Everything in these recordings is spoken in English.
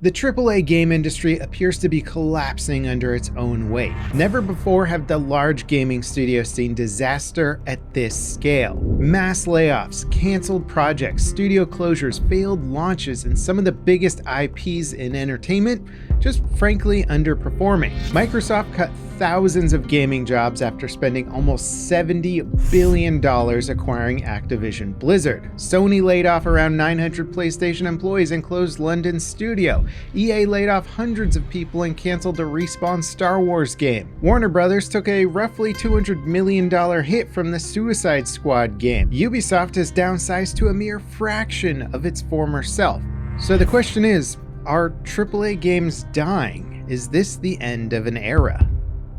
The AAA game industry appears to be collapsing under its own weight. Never before have the large gaming studios seen disaster at this scale. Mass layoffs, canceled projects, studio closures, failed launches, and some of the biggest IPs in entertainment just frankly underperforming. Microsoft cut thousands of gaming jobs after spending almost $70 billion acquiring Activision Blizzard. Sony laid off around 900 PlayStation employees and closed London's studio. EA laid off hundreds of people and canceled the Respawn Star Wars game. Warner Brothers took a roughly $200 million hit from the Suicide Squad game. Ubisoft has downsized to a mere fraction of its former self. So the question is, are AAA games dying? Is this the end of an era?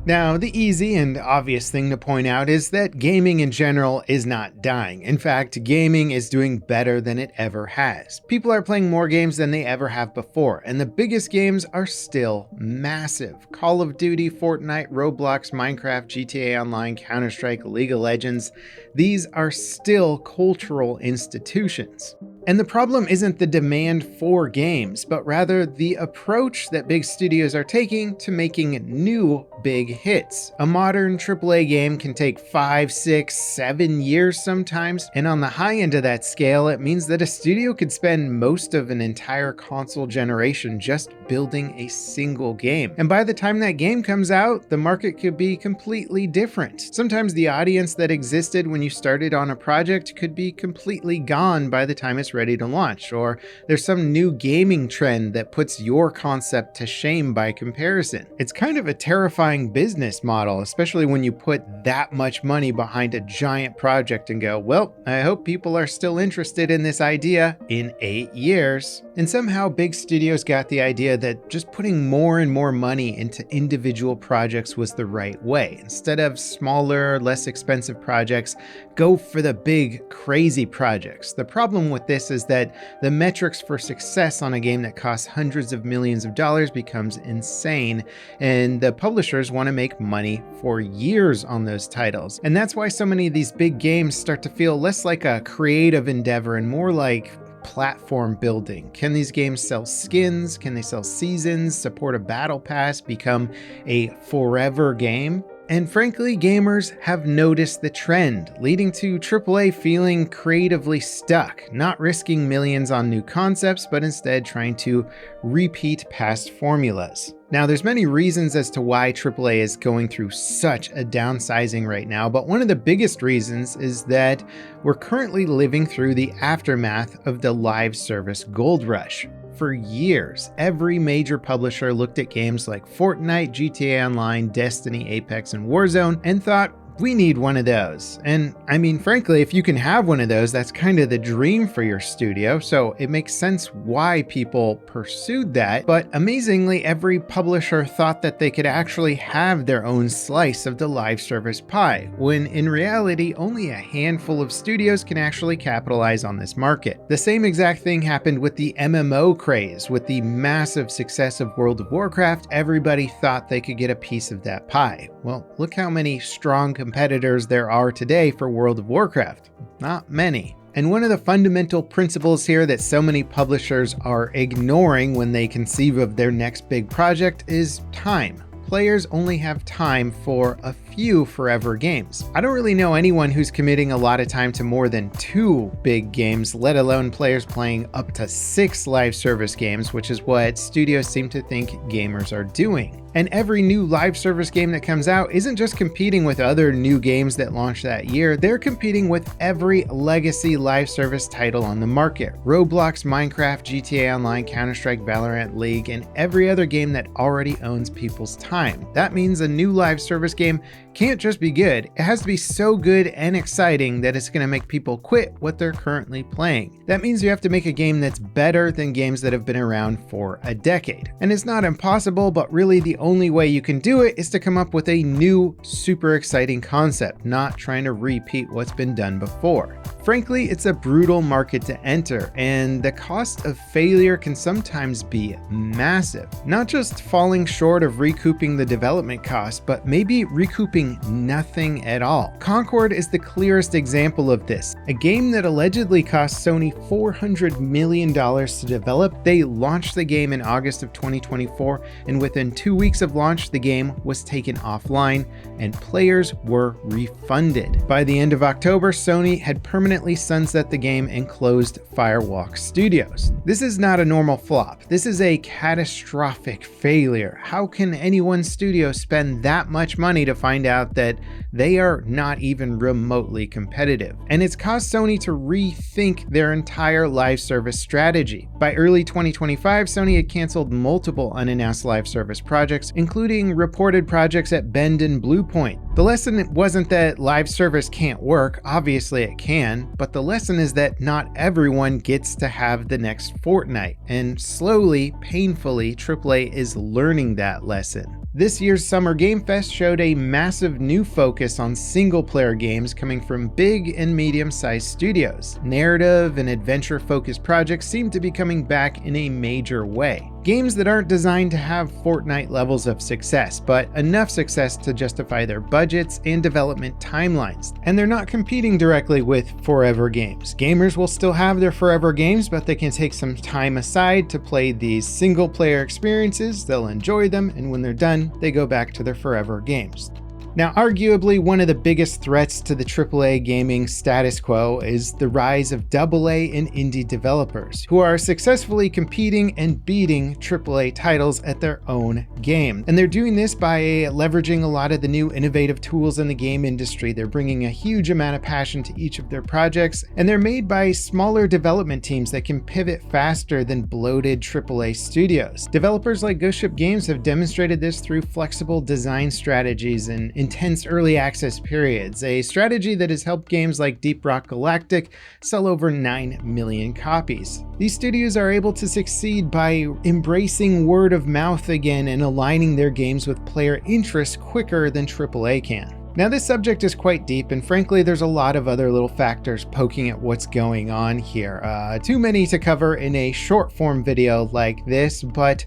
Now, the easy and obvious thing to point out is that gaming in general is not dying. In fact, gaming is doing better than it ever has. People are playing more games than they ever have before, and the biggest games are still massive. Call of Duty, Fortnite, Roblox, Minecraft, GTA Online, Counter-Strike, League of Legends, these are still cultural institutions. And the problem isn't the demand for games, but rather the approach that big studios are taking to making new big hits. A modern AAA game can take 5, 6, 7 years sometimes, and on the high end of that scale, it means that a studio could spend most of an entire console generation just building a single game. And by the time that game comes out, the market could be completely different. Sometimes the audience that existed when you started on a project could be completely gone by the time it's ready to launch, or there's some new gaming trend that puts your concept to shame by comparison. It's kind of a terrifying business model, especially when you put that much money behind a giant project and go, well, I hope people are still interested in this idea in 8 years. And somehow big studios got the idea that just putting more and more money into individual projects was the right way. Instead of smaller, less expensive projects, go for the big, crazy projects. The problem with this is that the metrics for success on a game that costs hundreds of millions of dollars becomes insane, and the publishers want to make money for years on those titles. And that's why so many of these big games start to feel less like a creative endeavor and more like platform building. Can these games sell skins? Can they sell seasons, support a battle pass, become a forever game? And frankly, gamers have noticed the trend, leading to AAA feeling creatively stuck, not risking millions on new concepts, but instead trying to repeat past formulas. Now, there's many reasons as to why AAA is going through such a downsizing right now, but one of the biggest reasons is that we're currently living through the aftermath of the live service gold rush. For years, every major publisher looked at games like Fortnite, GTA Online, Destiny, Apex, and Warzone and thought, we need one of those. And I mean, frankly, if you can have one of those, that's kind of the dream for your studio. So it makes sense why people pursued that. But amazingly, every publisher thought that they could actually have their own slice of the live service pie, when in reality, only a handful of studios can actually capitalize on this market. The same exact thing happened with the MMO craze. With the massive success of World of Warcraft, everybody thought they could get a piece of that pie. Well, look how many strong competitors there are today for World of Warcraft. Not many. And one of the fundamental principles here that so many publishers are ignoring when they conceive of their next big project is time. Players only have time for a few forever games. I don't really know anyone who's committing a lot of time to more than 2 big games, let alone players playing up to 6 live service games, which is what studios seem to think gamers are doing. And every new live service game that comes out isn't just competing with other new games that launch that year, they're competing with every legacy live service title on the market. Roblox, Minecraft, GTA Online, Counter-Strike, Valorant, League, and every other game that already owns people's time. That means a new live service game can't just be good, it has to be so good and exciting that it's going to make people quit what they're currently playing. That means you have to make a game that's better than games that have been around for a decade. And it's not impossible, but really the only way you can do it is to come up with a new, super exciting concept, not trying to repeat what's been done before. Frankly, it's a brutal market to enter, and the cost of failure can sometimes be massive. Not just falling short of recouping the development cost, but maybe recouping nothing at all. Concord is the clearest example of this. A game that allegedly cost Sony $400 million to develop. They launched the game in August of 2024, and within 2 weeks of launch, the game was taken offline and players were refunded. By the end of October, Sony had permanently sunset the game and closed Firewalk Studios. This is not a normal flop. This is a catastrophic failure. How can any one studio spend that much money to find out that they are not even remotely competitive? And it's caused Sony to rethink their entire live service strategy. By early 2025, Sony had canceled multiple unannounced live service projects, including reported projects at Bend and Bluepoint. The lesson wasn't that live service can't work, obviously it can, but the lesson is that not everyone gets to have the next Fortnite, and slowly, painfully, AAA is learning that lesson. This year's Summer Game Fest showed a massive new focus on single-player games coming from big and medium-sized studios. Narrative and adventure-focused projects seem to be coming back in a major way. Games that aren't designed to have Fortnite levels of success, but enough success to justify their budgets and development timelines. And they're not competing directly with forever games. Gamers will still have their forever games, but they can take some time aside to play these single-player experiences. They'll enjoy them, and when they're done, they go back to their forever games. Now, arguably one of the biggest threats to the AAA gaming status quo is the rise of AA and indie developers, who are successfully competing and beating AAA titles at their own game. And they're doing this by leveraging a lot of the new innovative tools in the game industry. They're bringing a huge amount of passion to each of their projects, and they're made by smaller development teams that can pivot faster than bloated AAA studios. Developers like Ghost Ship Games have demonstrated this through flexible design strategies and intense early access periods, a strategy that has helped games like Deep Rock Galactic sell over 9 million copies. These studios are able to succeed by embracing word of mouth again and aligning their games with player interest quicker than AAA can. Now, this subject is quite deep, and frankly, there's a lot of other little factors poking at what's going on here. Too many to cover in a short form video like this, but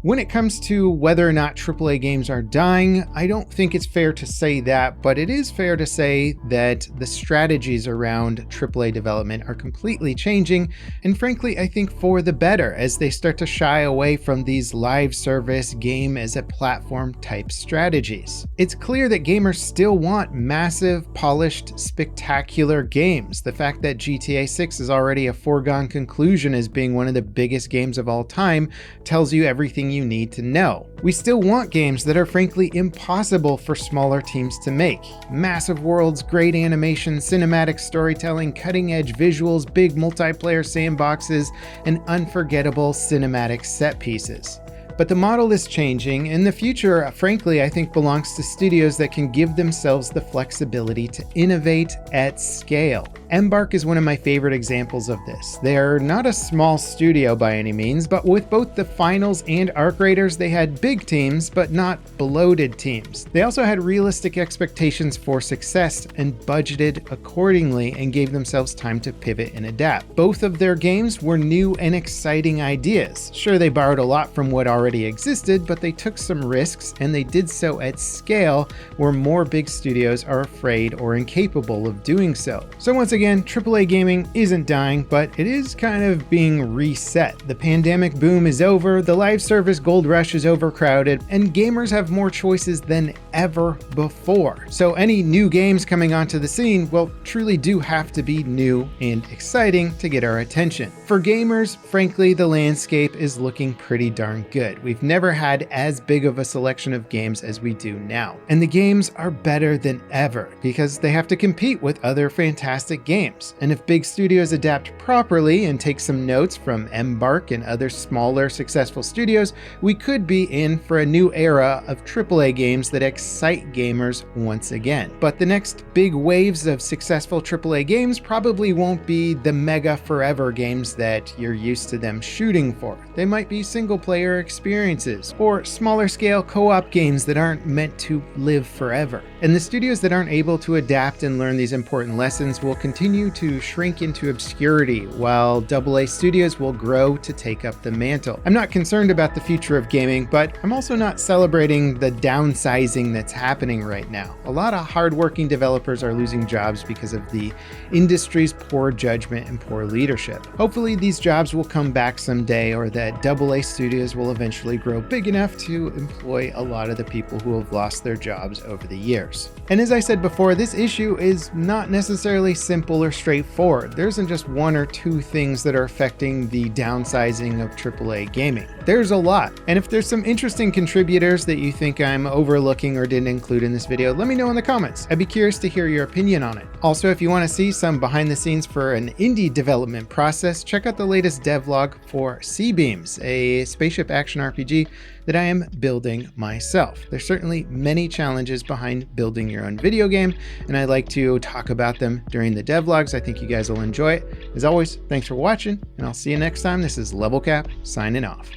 when it comes to whether or not AAA games are dying, I don't think it's fair to say that, but it is fair to say that the strategies around AAA development are completely changing, and frankly, I think for the better as they start to shy away from these live service game as a platform type strategies. It's clear that gamers still want massive, polished, spectacular games. The fact that GTA 6 is already a foregone conclusion as being one of the biggest games of all time tells you everything you need to know. We still want games that are frankly impossible for smaller teams to make. Massive worlds, great animation, cinematic storytelling, cutting-edge visuals, big multiplayer sandboxes, and unforgettable cinematic set pieces. But the model is changing, and the future, frankly, I think belongs to studios that can give themselves the flexibility to innovate at scale. Embark is one of my favorite examples of this. They're not a small studio by any means, but with both the Finals and Arc Raiders, they had big teams, but not bloated teams. They also had realistic expectations for success and budgeted accordingly and gave themselves time to pivot and adapt. Both of their games were new and exciting ideas. Sure, they borrowed a lot from what already existed, but they took some risks, and they did so at scale where more big studios are afraid or incapable of doing so. So once again, AAA gaming isn't dying, but it is kind of being reset. The pandemic boom is over, the live service gold rush is overcrowded, and gamers have more choices than ever before. So any new games coming onto the scene, well, truly do have to be new and exciting to get our attention. For gamers, frankly, the landscape is looking pretty darn good. We've never had as big of a selection of games as we do now. And the games are better than ever because they have to compete with other fantastic games. And if big studios adapt properly and take some notes from Embark and other smaller successful studios, we could be in for a new era of AAA games that excite gamers once again. But the next big waves of successful AAA games probably won't be the mega forever games that you're used to them shooting for. They might be single player experiences experiences, or smaller scale co-op games that aren't meant to live forever. And the studios that aren't able to adapt and learn these important lessons will continue to shrink into obscurity, while AA studios will grow to take up the mantle. I'm not concerned about the future of gaming, but I'm also not celebrating the downsizing that's happening right now. A lot of hardworking developers are losing jobs because of the industry's poor judgment and poor leadership. Hopefully these jobs will come back someday, or that AA studios will eventually grow big enough to employ a lot of the people who have lost their jobs over the years. And as I said before, this issue is not necessarily simple or straightforward. There isn't just one or two things that are affecting the downsizing of AAA gaming. There's a lot. And if there's some interesting contributors that you think I'm overlooking or didn't include in this video, let me know in the comments. I'd be curious to hear your opinion on it. Also, if you want to see some behind the scenes for an indie development process, check out the latest devlog for Sea-Beams, a spaceship action RPG that I am building myself. There's certainly many challenges behind building your own video game, and I like to talk about them during the devlogs. I think you guys will enjoy it. As always, thanks for watching, and I'll see you next time. This is Level Cap signing off.